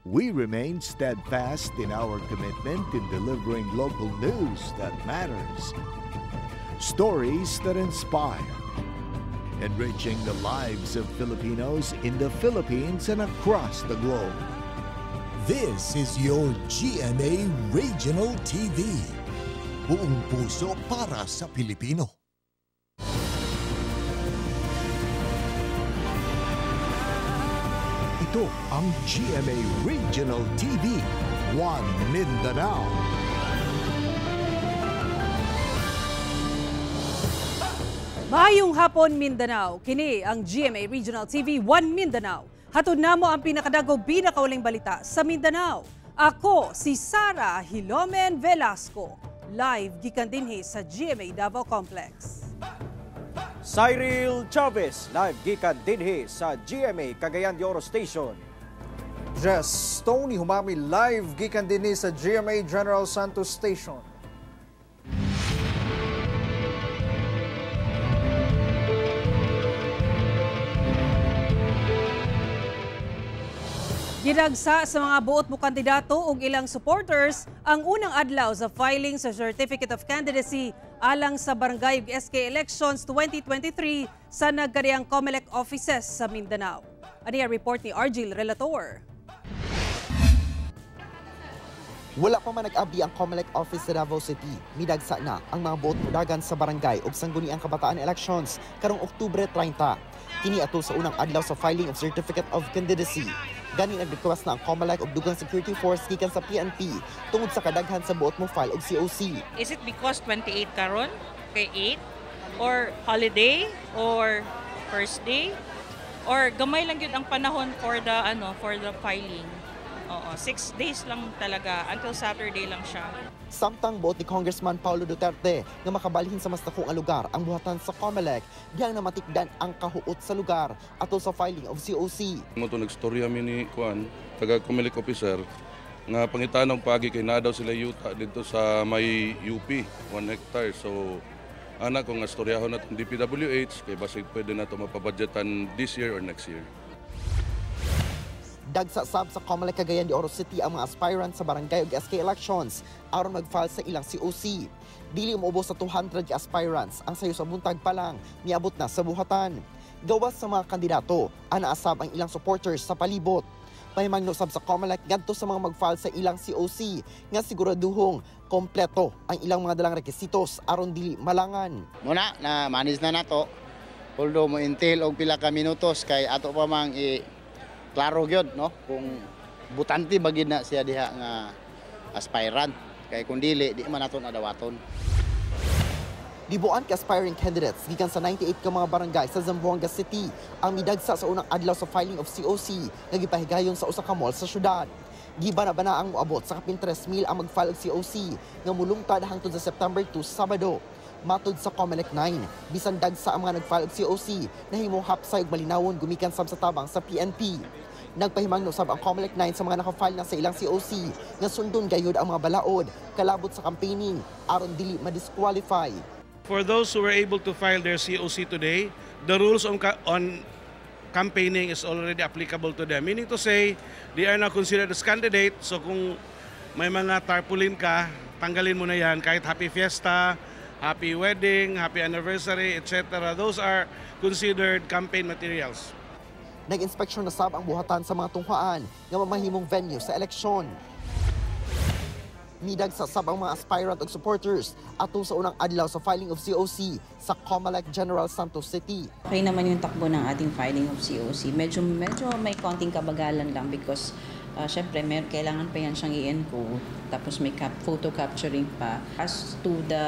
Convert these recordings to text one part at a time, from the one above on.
We remain steadfast in our commitment in delivering local news that matters, stories that inspire, enriching the lives of Filipinos in the Philippines and across the globe. This is your GMA Regional TV. Buong puso para sa Pilipino. Ito ang GMA Regional TV, One Mindanao. Maayong hapon Mindanao, kini ang GMA Regional TV, One Mindanao. Hatod namo ang pinakadago pinakauling balita sa Mindanao. Ako si Sara Hilomen Velasco, live gikan dinhi sa GMA Davao Complex. Cyril Chavez, live gikan dinhi sa GMA Cagayan de Oro Station. Jess Tony Humami, live gikan dinhi sa GMA General Santos Station. Ginagsa sa mga buot mo kandidato ug ilang supporters ang unang adlaw sa filing sa Certificate of Candidacy alang sa Barangay ug SK Elections 2023 sa nagkariang COMELEC offices sa Mindanao. Ani ang report ni Argil Relator. Wala pa man nag-abdi ang COMELEC office sa Davao City. Midagsa na ang mga buot mudagan sa barangay ug sangguniang kabataan elections karong Oktubre 30. Kini ato sa unang adlaw sa filing of Certificate of Candidacy. Gani nag-request na ang COMELEC ug dugang security force gikan sa PNP tungod sa kadaghan sa buot mo file og COC. Is it because 28 karon kay 8 or holiday or first day or gamay lang gyud ang panahon for the filing? Oo, 6 days lang talaga until Saturday lang siya. Samtang buot ni Congressman Paulo Duterte nga makabalhin sa mas dakong lugar ang buhatan sa COMELEC, diyang namatikdan ang kahuot sa lugar ato sa filing of COC. Mo to nagstorya mi ni kuan taga COMELEC officer nga pangitanong pagi kay na daw sila yuta dito sa may UP 1 hectare. So ana ko nga storyahon natin DPWH kay basig pwede na to mapabudgetan this year or next year. Dagsasab sa COMELEC Cagayan de Oro City ang mga aspirants sa barangay ug SK elections aron mag-file sa ilang COC. Dili umubos sa 200 aspirants ang sayo sa buntag pa lang miabot na sa buhatan. Gawas sa mga kandidato, anaasab ang ilang supporters sa palibot. Mahimang sab sa COMELEC ngadto sa mga mag-file sa ilang COC nga siguraduhong kompleto ang ilang mga dalang requisitos aron dili malangan. Muna na manis na nato. Although mo intil og pila ka minutos kay ato pa mang klaro gyud no kung butante bagid na siya diha nga aspirant kay kun dili di man naton adawaton. Dibuan ka aspiring candidates gikan sa 98 ka mga barangay sa Zamboanga City ang midagsa sa unang adlaw sa filing of COC nga gipahigayon sa usa ka mall sa syudad. Gibana-bana ang moabot sa kapin 3,000 ang mag-file og COC nga mulungtad hangtod sa September 2 Sabado. Matod sa COMELEC 9, bisan dagsa ang mga nag-file og COC na himong hapsay ug malinawon gumikan sab sa tabang sa PNP. Nagpahimangno sab ang COMELEC 9 sa mga naka-file na sa ilang COC nga sundon gayud ang mga balaod kalabot sa campaigning aron dili ma-disqualify. For those who were able to file their COC today, the rules on campaigning is already applicable to them. Meaning to say, they are now considered as candidate. So kung may mga tarpaulin ka, tanggalin mo na yan kahit happy fiesta, happy wedding, happy anniversary, etc. Those are considered campaign materials. Nag-inspeksyon na sab ang buhatan sa mga tunghaan nga mamahimong venue sa eleksyon. Midagsa sab ang mga aspirant ug supporters ato sa unang adlaw sa filing of COC sa COMELEC General Santos City. Okay naman yung takbo ng ating filing of COC. Medyo may konting kabagalan lang because syempre kailangan pa yan siyang i-encode tapos may photo capturing pa. As to the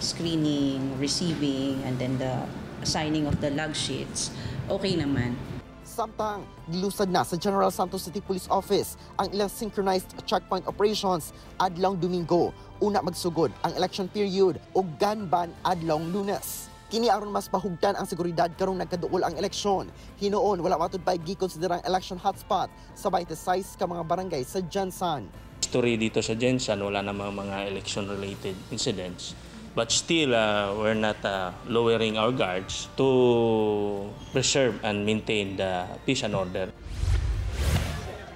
screening, receiving, and then the signing of the log sheets, okay naman. Samtang gilusad na sa General Santos City Police Office ang ilang synchronized checkpoint operations adlong Domingo. Una magsugod ang election period ug gun ban adlong Lunes. Kini aron mas mahugdan ang seguridad karong nagkaduol ang eleksyon. Hinuon wala matud pa gikonsiderang election hotspot sa 26 ka mga barangay sa Jansan. History dito sa Jansan wala namang mga election related incidents. But still, we're not lowering our guards to preserve and maintain the peace and order.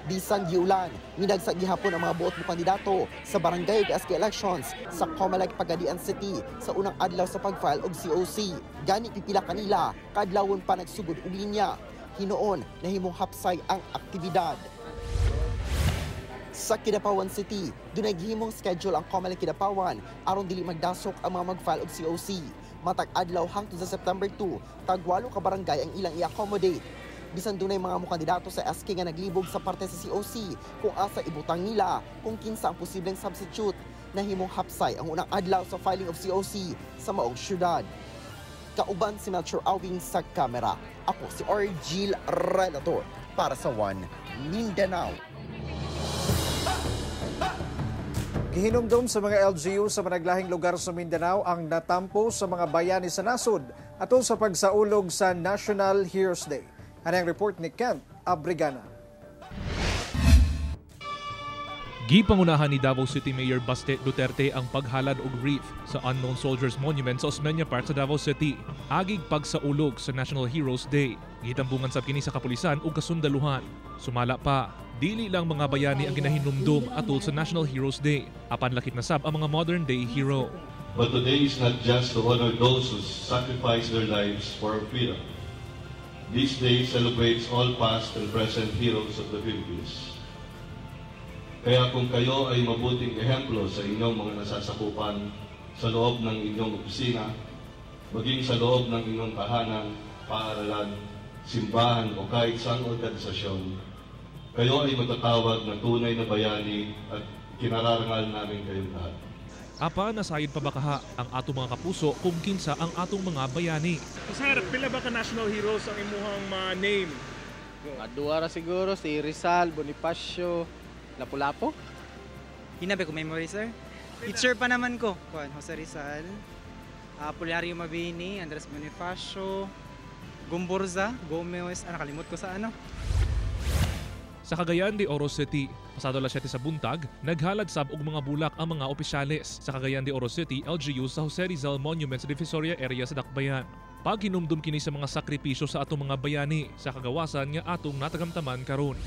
Bisan giulan, minagsa gihapon ang mga buot mo kandidato sa barangay ug SK elections sa Comelec, Pagadian City sa unang adlaw sa pag-file og COC. Gani pipila kanila, kadlawon pa nagsugod og linya. Hinoon nahimong hapsay ang aktibidad. Sa Kidapawan City, dunay gihimong schedule ang Comelec Kidapawan aron dili magdasok ang mga mag-file og COC. Matag adlaw hangtod sa September 2, tag 8 ka barangay ang ilang i-accommodate. Bisan dunay mga kandidato sa SK nga naglibog sa parte sa COC kung asa ibutang nila kung kinsa ang posibleng substitute. Nahimong hapsay ang unang adlaw sa filing of COC sa maong syudad. Kauban si Melchor Awing sa kamera. Ako si Orgil Relator para sa One Mindanao. Gihinumdum sa mga LGU sa managlahing lugar sa Mindanao ang natampo sa mga bayani sa nasod atol sa pagsaulog sa National Heroes Day. Ano ang report ni Kent Abrigana? Gipangunahan ni Davao City Mayor Baste Duterte ang paghalad og wreath sa Unknown Soldiers Monument sa Osmeña Park sa Davao City. Agig pagsaulog sa National Heroes Day. Gitambungan sab kini sa kapulisan ug kasundaluhan. Sumala pa, dili lang mga bayani ang ginahinumdum atol sa National Heroes Day. Apan lakip na sab ang mga modern day hero. But today is not just to honor those who sacrificed their lives for our freedom. This day celebrates all past and present heroes of the Philippines. Kaya kung kayo ay mabuting ehemplo sa inyong mga nasasakupan sa loob ng inyong opisina, maging sa loob ng inyong tahanan, paaralan, simbahan o kahit saang organisasyon, kayo ay matatawag na tunay na bayani at kinararangal namin kayong lahat. Apa nasayod pa ba kaha ang atong mga kapuso kung kinsa ang atong mga bayani? Sir, pila ba ka national heroes ang imuhang name? Duara siguro si Rizal, Bonifacio, Lapu-Lapu. Hinabi ko memory, sir. Teacher pa naman ko. Jose Rizal, Apolinario Mabini, Andres Bonifacio, Gumburza, Gomez, nakalimot ko sa ano. Sa Cagayan de Oro City, pasado alas 7 sa buntag, naghalad sab og mga bulak ang mga opisyales sa Cagayan de Oro City LGU sa Jose Rizal Monument sa Divisoria area sa Dakbayan. Pag hinumdum kini sa mga sakripisyo sa atong mga bayani sa kagawasan nga atong natagamtaman karon.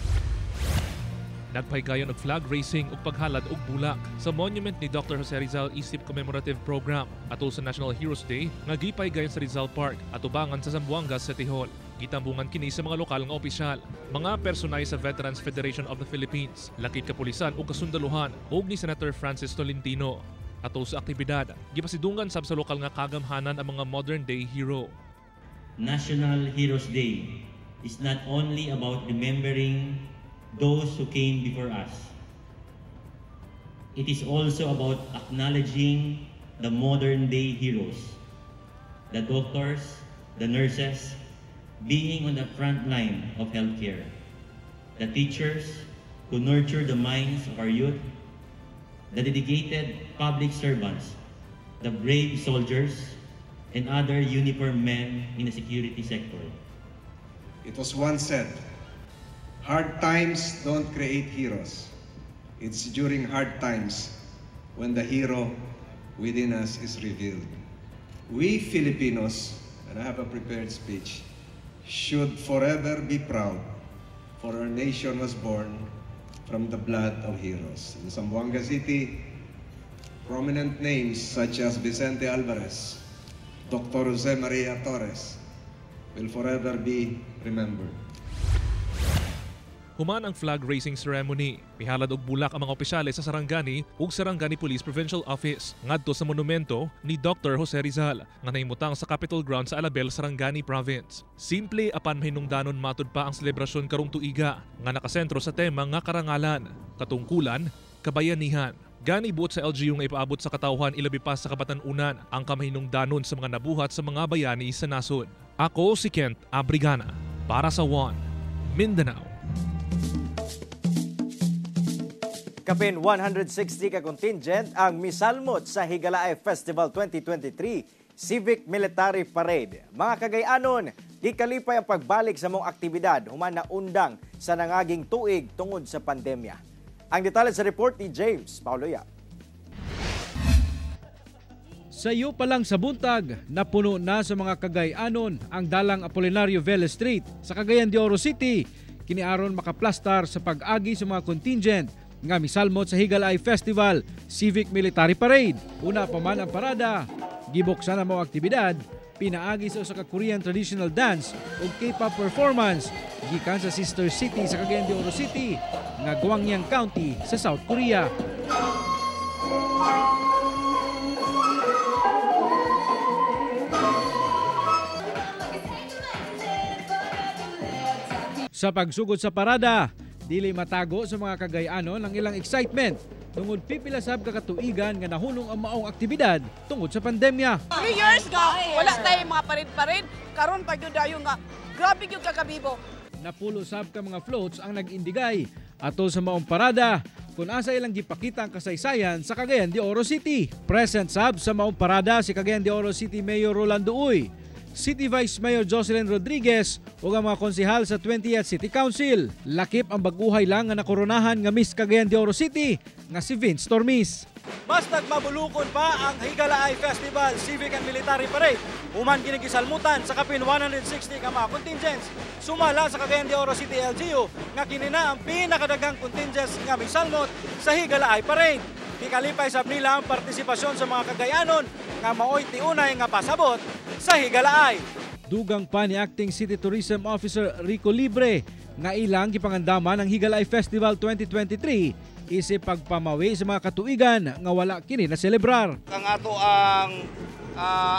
Nagpahigayon og flag raising ug paghalad og bulak sa monument ni Dr. Jose Rizal Isip Commemorative Program atol sa National Heroes Day nga gipahigayon sa Rizal Park at ubangan sa Zamboanga City Hall. Gitambungan kini sa mga lokal nga opisyal, mga personay sa Veterans Federation of the Philippines, lakip kapulisan ug kasundaluhan ug ni Senator Francis Tolentino. Atol sa aktibidad, gipasidungan sab sa lokal nga kagamhanan ang mga modern day hero. National Heroes Day is not only about remembering those who came before us. It is also about acknowledging the modern day heroes, the doctors, the nurses, being on the front line of healthcare, the teachers who nurture the minds of our youth, the dedicated public servants, the brave soldiers, and other uniformed men in the security sector. It was once said, hard times don't create heroes. It's during hard times when the hero within us is revealed. We Filipinos, and I have a prepared speech, should forever be proud, for our nation was born from the blood of heroes. In Zamboanga City, prominent names such as Vicente Alvarez, Dr. Jose Maria Torres will forever be remembered. Human ang flag raising ceremony. Mihalad og bulak ang mga opisyales sa Sarangani ug Sarangani Police Provincial Office ngadto sa monumento ni Dr. Jose Rizal nga nahimutang sa Capitol Ground sa Alabel, Sarangani Province. Simple apan mahinungdanon matud pa ang selebrasyon karong tuiga nga nakasentro sa tema nga karangalan, katungkulan, kabayanihan. Gani buot sa LGU nga ipaabot sa katawhan ilabi pa sa kabatan-unan ang kamahinungdanon sa mga nabuhat sa mga bayani sa nasod. Ako si Kent Abrigana para sa One Mindanao. Kapin 160 ka contingent ang misalmot sa Higalaay Festival 2023 Civic Military Parade. Mga kagayanon, gikalipay ang pagbalik sa mong aktibidad human na undang sa nangaging tuig tungod sa pandemya. Ang detalye sa report ni James Pauloya. Sa iyo pa lang sa buntag, napuno na sa mga kagayanon ang dalang Apolinario Vélez Street sa Cagayan de Oro City. kiniaron makaplastar sa pag-agi sa mga contingent nga misalmot sa Higalay Festival Civic Military Parade. Una pa man ang parada, gibuksan ang mga aktibidad, pinaagi sa usa ka Korean traditional dance ug K-pop performance gikan sa sister city sa Cagayan de Oro City nga Gwangyang County sa South Korea. Sa pagsugod sa parada, dili matago sa mga Cagayanon ang ilang excitement tungod pipila sab kakatuigan nga nahulong ang maong aktibidad tungod sa pandemya. 3 years nga wala tayo mga parid-parid, karon pa gyud dayon nga grabe gyud kakabibo. Napulo sab ka mga floats ang nag-indigay ato sa maong parada kung asa ilang gipakita ang kasaysayan sa Cagayan de Oro City. Present sab sa maong parada si Cagayan de Oro City Mayor Rolando Uy, City Vice Mayor Jocelyn Rodriguez o ang mga konsehal sa 20th City Council. Lakip ang baguhay lang nga nakoronahan nga Miss Cagayan de Oro City nga si Vince Tormis. Mas nagmabulukon pa ang Higalay Festival Civic and Military Parade. Human ginigisalmutan sa kapin 160 ka mga contingents. Sumala sa Cagayan de Oro City LGU nga kinina ang pinakadaghang contingents nga misalmot sa Higalay Parade. Ikalipay sab nila ang partisipasyon sa mga Cagayanon nga maoy tiunay nga pasabot sa Higalay. Dugang pa ni Acting City Tourism Officer Rico Libre nga ilang gipangandaman ang Higalay Festival 2023 isip pagpamawi sa mga katuigan nga wala kini na selebrar. Ang ato ang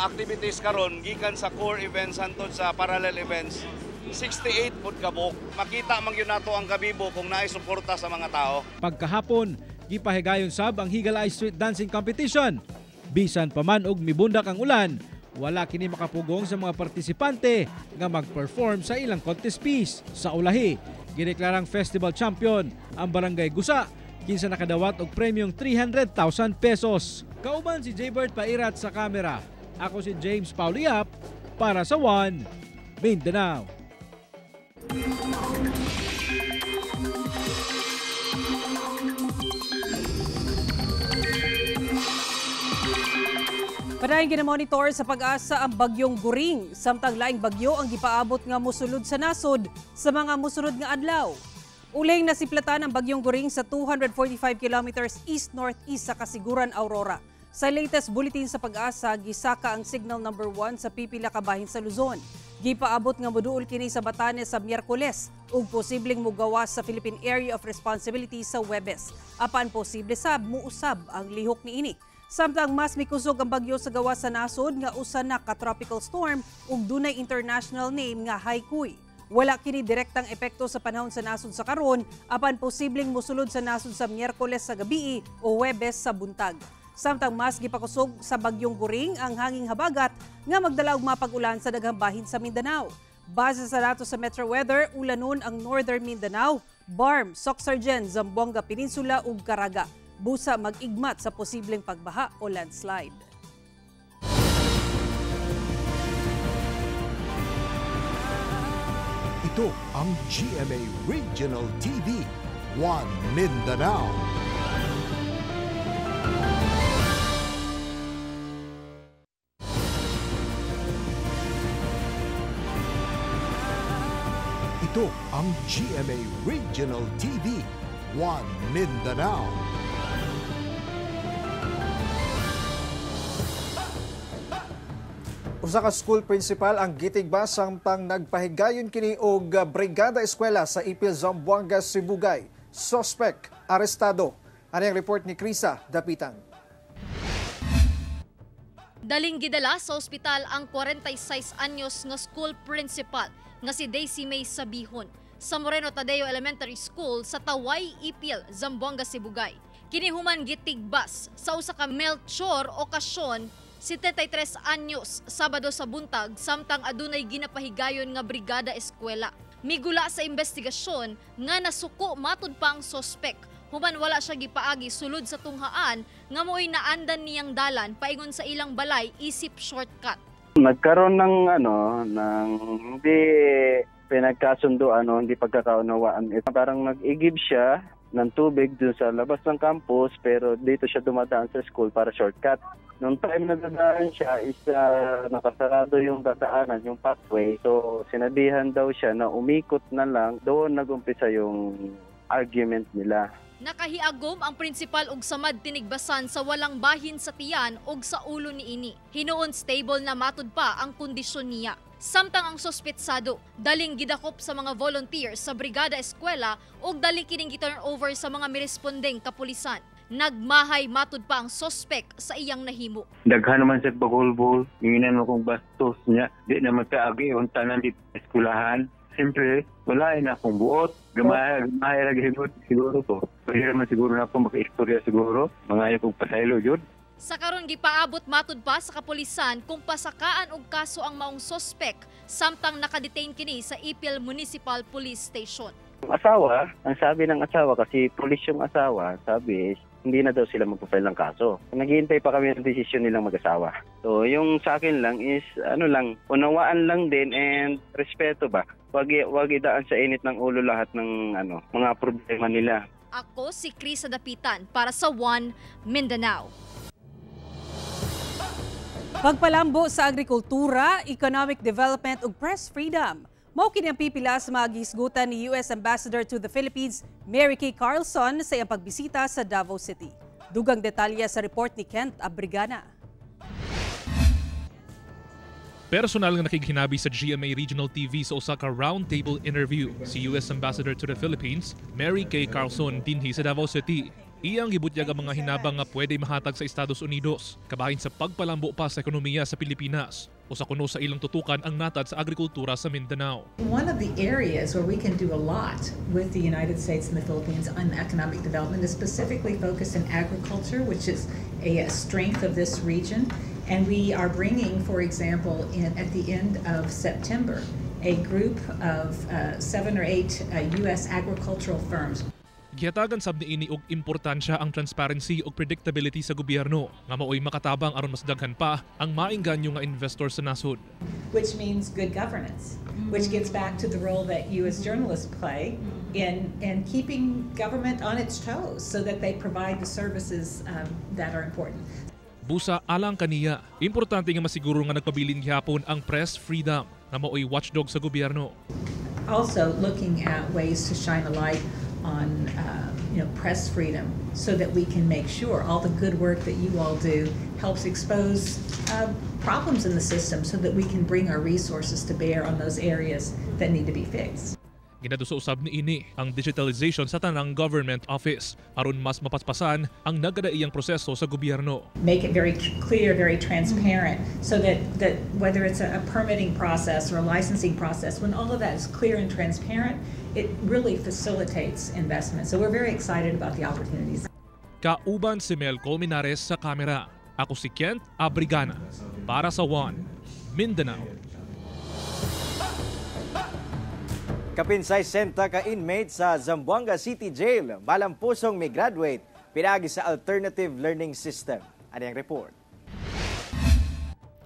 activities karon gikan sa core events hantod sa parallel events 68 pud kabuk. Makita man gyud nato ang kabibo kung naay suporta sa mga tao. Pagkahapon gipahigayon sab ang Higalay Street Dancing Competition. Bisan pa man og mibundak ang ulan, wala kini makapugong sa mga partisipante nga mag-perform sa ilang contest piece. Sa ulahi, gineklarang festival champion ang Barangay Gusa, kinsa nakadawat og premyong 300,000 pesos. Kauban si Jaybert Pairat sa kamera. Ako si James Pauliap para sa One Mindanao. Padayon ginamonitor sa Pag-asa ang bagyong Guring, samtang laing bagyo ang gipaabot nga mosulod sa nasod sa mga mosunod nga adlaw. Uling nasiplatan ang bagyong Guring sa 245 kilometers east-northeast sa Kasiguran, Aurora. Sa latest bulletin sa Pag-asa, gisaka ang signal number 1 sa pipila ka bahin sa Luzon. Gipaabot nga moduol kini sa Batanes sa Miyerkules ug posibleng mugawas sa Philippine Area of Responsibility sa Huwebes. Apan posible sab muusab ang lihok niini. Samtang mas mikusog ang bagyo sa gawas sa nasod nga usa na ka tropical storm ug dunay international name nga Haikui. Wala kini direktang epekto sa panahon sa nasod sa karon, apan posibleng mosulod sa nasod sa Miyerkules sa gabii o Huwebes sa buntag. Samtang mas gipakusog sa bagyong Guring ang hanging habagat nga magdala og mapag-ulan sa daghang bahin sa Mindanao. Base sa datos sa Metro Weather, ulanon ang Northern Mindanao, Barm, Soxargen, Zamboanga Peninsula ug Caraga. Busa mag-igmat sa posibleng pagbaha o landslide. Ito ang GMA Regional TV, One Mindanao. Ito ang GMA Regional TV, One Mindanao. Usa ka school principal ang gitigba samtang nagpahigayon kini og brigada eskwela sa Ipil Zamboanga, Sibugay. Suspect arestado. Ano ang report ni Krisa Dapitan? Daling gidala sa ospital ang 46 anyos nga school principal nga si Daisy May Sabihon sa Moreno Tadeo Elementary School sa Taway, Ipil, Zamboanga, Sibugay. Kini human gitigbas sa usa ka Melchor okasyon 73 anyos Sabado sa buntag samtang adunay ginapahigayon nga brigada eskwela. Migula sa investigasyon nga nasuko matud pa ang sospek human wala siya gipaagi sulod sa tunghaan nga mo'y naandan niyang dalan paingon sa ilang balay isip shortcut. Nagkaroon ng ng hindi pinagkasunduan o hindi pagkakaunawaan. Parang nag-igib siya ng tubig dun sa labas ng campus pero dito siya dumadaan sa school para shortcut. Nung time na dadaan siya is nakasarado yung dadaanan, yung pathway. So sinabihan daw siya na umikot na lang. Doon nagumpisa yung argument nila. Nakahiagom ang prinsipal og samad tinigbasan sa walang bahin sa tiyan og sa ulo niini. Hinuon stable na matud pa ang kondisyon niya. Samtang ang sospetsado daling gidakop sa mga volunteers sa Brigada Eskwela ug dali kining gi-turn over sa mga mirespondeng kapulisan. Nagmahay matud pa ang sospek sa iyang nahimo. Daghan naman sa bagulbol, inginan mo kong bastos niya, di na magkaagi yung tanan di eskulahan. Siyempre, wala na akong buot. Gamay lagi siguro to. Pwede naman siguro na akong maka-istorya siguro. Mga ayaw kong pasaylo yun. Sa karon gipaabot matud pa sa kapulisan kung pasakaan og kaso ang maong sospek samtang nakadetain kini sa Ipil Municipal Police Station. Ang sabi ng asawa, kasi pulis yung asawa, sabi is, hindi na daw sila magpa-file ng kaso. Naghihintay pa kami ng desisyon nilang mag-asawa. So yung sa akin lang is, unawaan lang din and respeto ba? Wag idaan sa init ng ulo lahat ng mga problema nila. Ako si Chris Dapitan para sa One Mindanao. Pagpalambo sa agrikultura, economic development ug press freedom. Mao kini ang pipila sa mga gihisgutan ni US Ambassador to the Philippines, Mary Kay Carlson, sa iyang pagbisita sa Davao City. Dugang detalye sa report ni Kent Abrigana. Personal nga nakighinabi sa GMA Regional TV sa Osaka roundtable interview si US Ambassador to the Philippines, Mary Kay Carlson, dinhi sa Davao City. Iyang gibutyag ang mga hinabang nga pwede mahatag sa Estados Unidos, kabahin sa pagpalambo pa sa ekonomiya sa Pilipinas. O sa kuno sa ilang tutukan ang natad sa agrikultura sa Mindanao. One of the areas where we can do a lot with the United States and the Philippines on economic development is specifically focused in agriculture, which is a strength of this region. And we are bringing, for example, at the end of September, a group of 7 or 8 U.S. agricultural firms. Gihatagan sab niini og importansya ang transparency ug predictability sa gobyerno nga maoy makatabang aron mas daghan pa ang maingganyo nga investor sa nasod. Which means good governance, which gets back to the role that you as journalists play in keeping government on its toes so that they provide the services that are important. Busa alang kaniya, importante nga masiguro nga nagpabilin gihapon ang press freedom nga maoy watchdog sa gobyerno. Also looking at ways to shine a light on press freedom so that we can make sure all the good work that you all do helps expose problems in the system so that we can bring our resources to bear on those areas that need to be fixed. Ginaduso usab niini ang digitalization sa tanang government office aron mas mapaspasan ang nagadaiyang proseso sa gobyerno. Make it very clear, very transparent so that whether it's a permitting process or a licensing process, when all of that is clear and transparent, it really facilitates investment. So we're very excited about the opportunities. Kauban si Mel Colmenares sa kamera. Ako si Kent Abrigana para sa One Mindanao. Kapinsay 60 ka inmate sa Zamboanga City Jail, malampusong may graduate, pinagi sa Alternative Learning System. Ano yung report?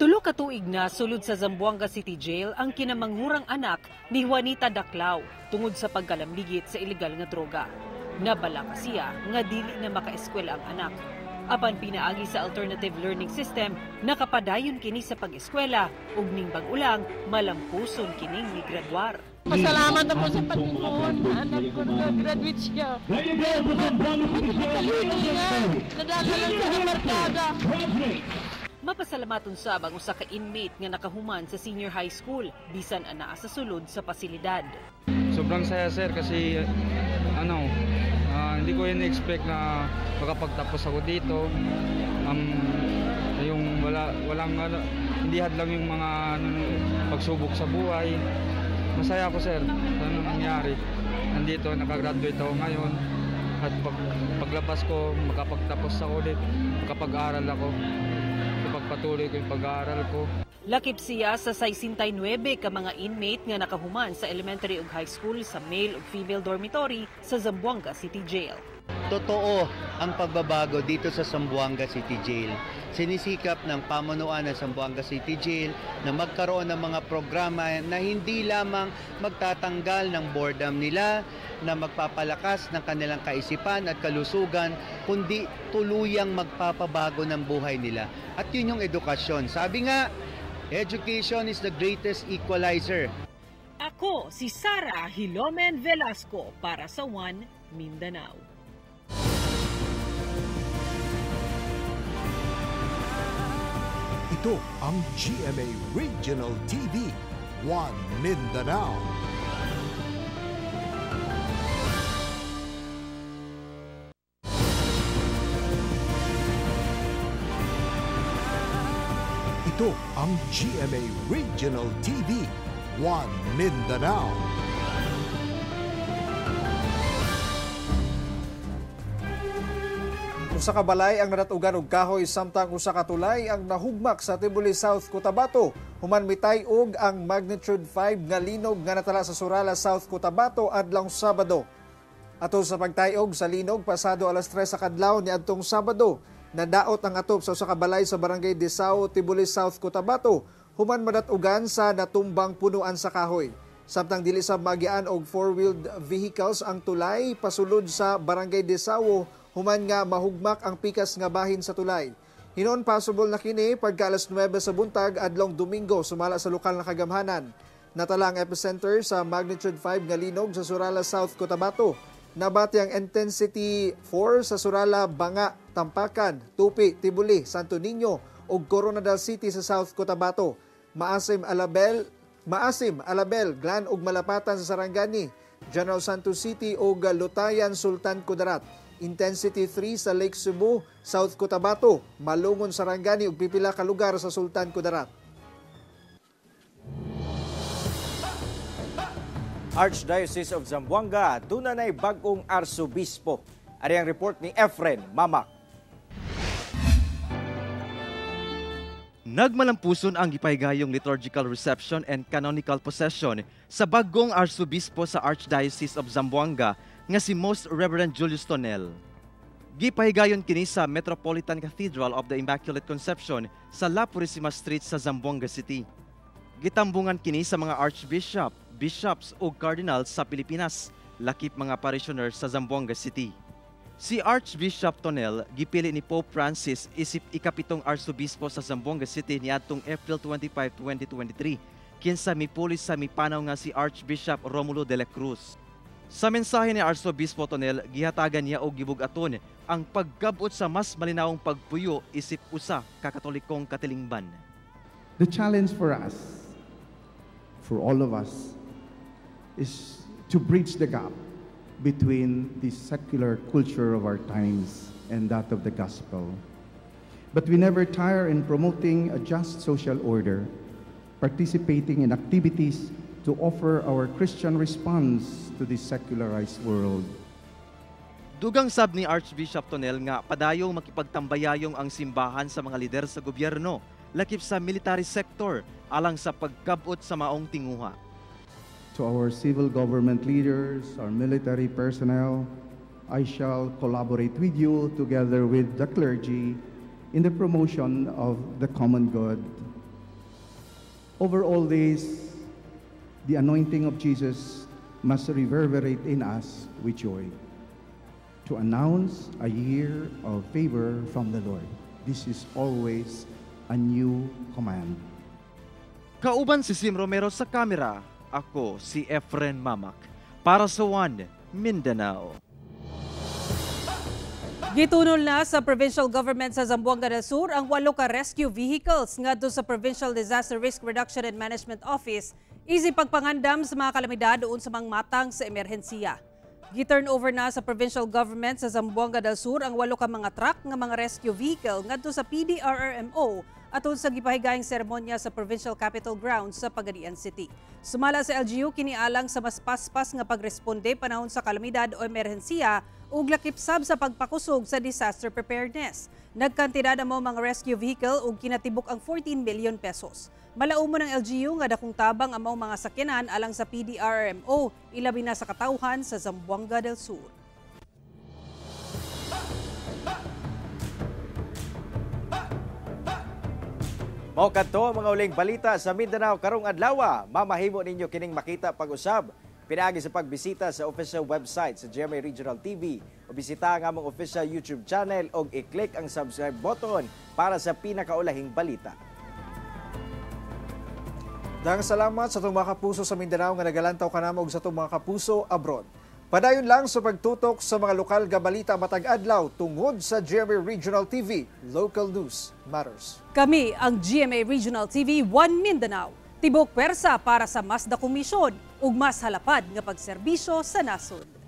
Tulo ka tuig na sulod sa Zamboanga City Jail ang kinamanghurang anak ni Juanita Daclao tungod sa pagkalamligit sa ilegal nga droga. Nabala ka siya nga dili na makaeskwela ang anak. Apan pinaagi sa Alternative Learning System, nakapadayon kini sa pag-eskwela ug ning bag-ulang malampuson kining migraduar. Pasalamat na po sa Panginoon. Anak ko na-graduate siya. Nadalalan sa Martada. Mapasalamaton sab ang usa ka inmate nga nakahuman sa senior high school bisan anaa sa sulod sa pasilidad. Sobrang saya sir kasi hindi ko in-expect na makapagtapos ako dito. Yung walang hindi hadlang yung mga pagsubok sa buhay. Masaya ako sir sa nangyari. Nandito, nakagraduate ako ngayon. At paglabas ko, makapagtapos ako ulit, makapag-aral ako. Pagpatuloy ko yung pag-aaral ko. Lakip siya sa 69 ka mga inmate nga nakahuman sa elementary ug high school sa male ug female dormitory sa Zamboanga City Jail. Totoo ang pagbabago dito sa Zamboanga City Jail. Sinisikap ng pamunuan ng Zamboanga City Jail na magkaroon ng mga programa na hindi lamang magtatanggal ng boredom nila, na magpapalakas ng kanilang kaisipan at kalusugan, kundi tuluyang magpapabago ng buhay nila. At yun yung edukasyon. Sabi nga, education is the greatest equalizer. Ako si Sara Hilomen Velasco para sa One Mindanao. Ito ang GMA Regional TV, One Mindanao. Ito ang GMA Regional TV, One Mindanao. Usa ka balay ang nadatugan og kahoy samtang usa ka tulay ang nahugmak sa Tibuli South, Cotabato. Human mitay og ang magnitude 5 nga linog nga natala sa Surala, South Cotabato adlong Sabado. Ato sa pagtayog sa linog pasado alas 3 sa kadlaw niadtong Sabado, nadaot ang atop sa usa ka balay sa Barangay Disao, Tibuli South, Cotabato. Human madatugan sa natumbang punuan sa kahoy. Samtang dili sa magian og four-wheeled vehicles ang tulay pasulod sa Barangay Disao, human nga mahugmak ang pikas nga bahin sa tulay. Hinon possible na kini pagka alas 9 sa buntag adlong Domingo sumala sa lokal na kagamhanan. Natala ang epicenter sa magnitude 5 nga linog sa Surala, South Cotabato. Nabati ang intensity 4 sa Surala, Banga, Tampakan, Tupi, Tibuli, Santo Niño ug Coronadal City sa South Cotabato. Maasim, Alabel, Glan ug Malapatan sa Sarangani, General Santos City ug Lutayan, Sultan Kudarat. Intensity 3 sa Lake Cebu, South Cotabato, Malungon, Sarangani ug pipila ka lugar sa Sultan Kudarat. Archdiocese of Zamboanga, dunay bag-ong arsobispo. Ari ang report ni Efren Mamak. Nagmalampuson ang gipahigayong liturgical reception and canonical possession sa bagong arsobispo sa Archdiocese of Zamboanga nga si Most Reverend Julius Tonel. Gipahigayon kini sa Metropolitan Cathedral of the Immaculate Conception sa La Purisima Street sa Zamboanga City. Gitambungan kini sa mga archbishop, bishops ug cardinals sa Pilipinas, lakip mga parishioners sa Zamboanga City. Si Archbishop Tonel gipili ni Pope Francis isip ikapitong arsobispo sa Zamboanga City niadtong April 25, 2023, kinsa mipulis sa mipanaw nga si Archbishop Romulo de la Cruz. Sa mensahe ni Arsobispo Tonel, gihatagan niya og gibug-aton ang paggabot sa mas malinawong pagpuyo isip usa ka Katolikong katilingban. The challenge for us, for all of us, is to bridge the gap between the secular culture of our times and that of the gospel. But we never tire in promoting a just social order, participating in activities to offer our Christian response to this secularized world. Dugang sab ni Archbishop Tonel nga padayong makipagtambayayong ang simbahan sa mga lider sa gobyerno, lakip sa military sector, alang sa pagkabot sa maong tinguha. To our civil government leaders, our military personnel, I shall collaborate with you together with the clergy in the promotion of the common good. Over all this, the anointing of Jesus must reverberate in us with joy to announce a year of favor from the Lord. This is always a new command. Kauban si Sim Romero sa kamera, ako si Efren Mamak para sa One Mindanao. Gitunol na sa provincial government sa Zamboanga del Sur ang 8 ka rescue vehicles ngadto sa Provincial Disaster Risk Reduction and Management Office isip pagpangandam sa mga kalamidad doon sa mga matang sa emerhensiya. Gi-turn over na sa provincial government sa Zamboanga del Sur ang 8 ka mga truck nga mga rescue vehicle ngadto sa PDRRMO atol sa gipahigayong seremonya sa Provincial Capitol Grounds sa Pagadian City. Sumala sa LGU kinialang sa mas paspas nga pagresponde panahon sa kalamidad o emerhensiya ug lakip sab sa pagpakusog sa disaster preparedness. Nagkantidad mo mga rescue vehicle ug kinatibok ang 14 million pesos. Malaumo ng LGU nga dakong tabang ang mga sakyanan alang sa PDRRMO, ilabi na sa katawhan sa Zamboanga del Sur. Mao kadto ang mga uling balita sa Mindanao karong adlaw. Mamahimo ninyo kining makita pag-usab. Pinaagi sa pagbisita sa official website sa GMA Regional TV o bisita ang among official YouTube channel o i-click ang subscribe button para sa pinakaulahing balita. Daghang salamat sa itong mga kapuso sa Mindanao nga nagalantaw kanamo og sa itong mga kapuso abroad. Padayon lang sa pagtutok sa mga lokal nga balita matag adlaw tungod sa GMA Regional TV. Local News Matters. Kami ang GMA Regional TV 1 Mindanao. Tibok pwersa para sa mas dakong misyon ug mas halapad nga pagserbisyo sa nasod.